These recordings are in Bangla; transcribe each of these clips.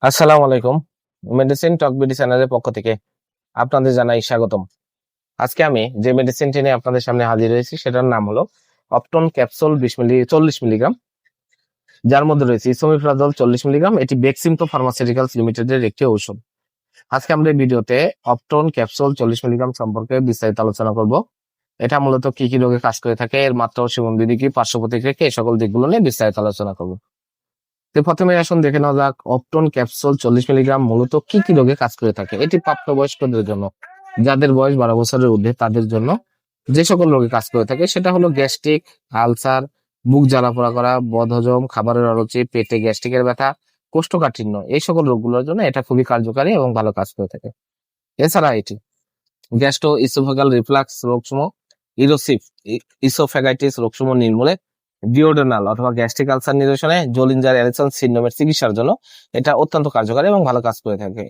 আসসালামু আলাইকুম। মেডিসিন টক বিডি চ্যানেলের পক্ষ থেকে আপনাদের জানাই স্বাগতম। আজকে আমি যে মেডিসিনটি নিয়ে আপনাদের সামনে হাজির হয়েছি সেটার নাম হলো অপটন ক্যাপসুল 40 মিলিগ্রাম, যার মধ্যে রয়েছে ইসোমিপ্রাজল 40 মিলিগ্রাম। এটি বেক্সিমকো ফার্মাসিউটিক্যালস লিমিটেডের একটি ঔষধ। আজকে আমরা এই ভিডিওতে অপটন ক্যাপসুল 40 মিলিগ্রাম সম্পর্কে বিস্তারিত আলোচনা করব। এটা মূলত কি কি রোগে কাজ করে থাকে, এর মাত্রা ও সেবন বিধি কি, পার্শ্ব প্রতিক্রিয়া কি, এই সকল দিকগুলো নিয়ে বিস্তারিত আলোচনা করব। তো প্রথমে আসুন দেখে নেওয়া যাক অপটন ক্যাপসুল 40 মিলিগ্রাম মূলত কি কি রোগে কাজ করে থাকে। এটি প্রাপ্তবয়স্কদের জন্য, যাদের বয়স 12 বছরের ঊর্ধ্বে তাদের জন্য যে সকল রোগে কাজ করে থাকে সেটা হলো গ্যাস্ট্রিক, আলসার, বুক জ্বালা পোড়া করা, বদহজম, খাবারের অরুচি, পেটে গ্যাস্ট্রিকের ব্যথা, কোষ্ঠকাঠিন্য, এই সকল রোগগুলোর জন্য এটা খুবই কার্যকারী এবং ভালো কাজ করে থাকে। এছাড়া এটি গ্যাস্ট্রো ইসোফেগাল রিফ্লাক্স রোগসমূহ, ইরোসিভ ইসোফ্যাগাইটিস রোগসমূহ নির্মূলে, ডিওডোনাল অথবা গ্যাস্ট্রিক আলসার নিরসনে, জোলিঞ্জার অ্যালিসন সিনড্রোমের চিকিৎসার জন্য এটা অত্যন্ত কার্যকরী এবং ভালো কাজ করে থাকে।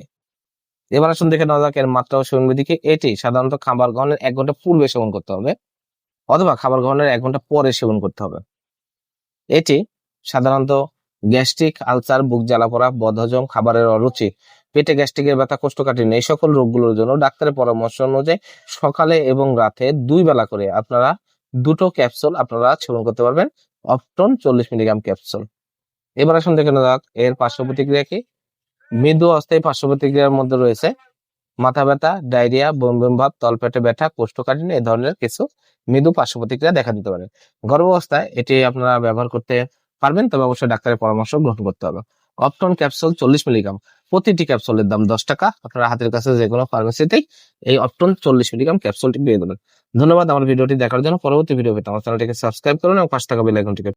এবার আসুন দেখে নেওয়া যাক এর মাত্রা ও সেবন বিধি কি। এটি সাধারণত খাবার গ্রহণের 1 ঘন্টা পূর্বে সেবন করতে হবে অথবা খাবার গ্রহণের 1 ঘন্টা পরে সেবন করতে হবে। এটি সাধারণত গ্যাস্ট্রিক আলসার, বুক জ্বালা পোড়া, বদহজম, খাবারের অরুচি, পেটে গ্যাস্ট্রিকের ব্যথা, কোষ্ঠকাঠিন্য, এই সকল রোগগুলোর জন্য ডাক্তারের পরামর্শ অনুযায়ী সকালে এবং রাতে 2 বেলা করে আপনারা 2টো ক্যাপসুল আপনারা সেবন করতে পারবেন, অপটন 40 মিলিগ্রাম ক্যাপসুল। এবার আসুন দেখে নেওয়া যাক এর পার্শ্ব প্রতিক্রিয়া কি। মৃদু অস্থায়ী পার্শ্ব প্রতিক্রিয়ার মধ্যে রয়েছে মাথা ব্যথা, ডায়রিয়া, বমি বমি ভাব, তলপেটে ব্যথা, কোষ্ঠকাঠিন্য, এই ধরনের কিছু মৃদু পার্শ্ব প্রতিক্রিয়া দেখা দিতে পারে। গর্ভাবস্থায় এটি আপনারা ব্যবহার করতে পারবেন, তবে অবশ্যই ডাক্তারের পরামর্শ গ্রহণ করতে হবে। অপটন ক্যাপসুল 40 মিলিগ্রাম, প্রতিটি ক্যাপসুলের দাম 10 টাকা। আপনারা হাতের কাছে যে কোনো ফার্মেসিতেই এই অপটন 40 মিলিগ্রাম ক্যাপসুলটি পেয়ে যাবেন। ধন্যবাদ আমার ভিডিওটি দেখার জন্য। পরবর্তী ভিডিও পেতে আমার চ্যানেলটিকে সাবস্ক্রাইব করুন এবং পাশে থাকা বেল আইকনটিকে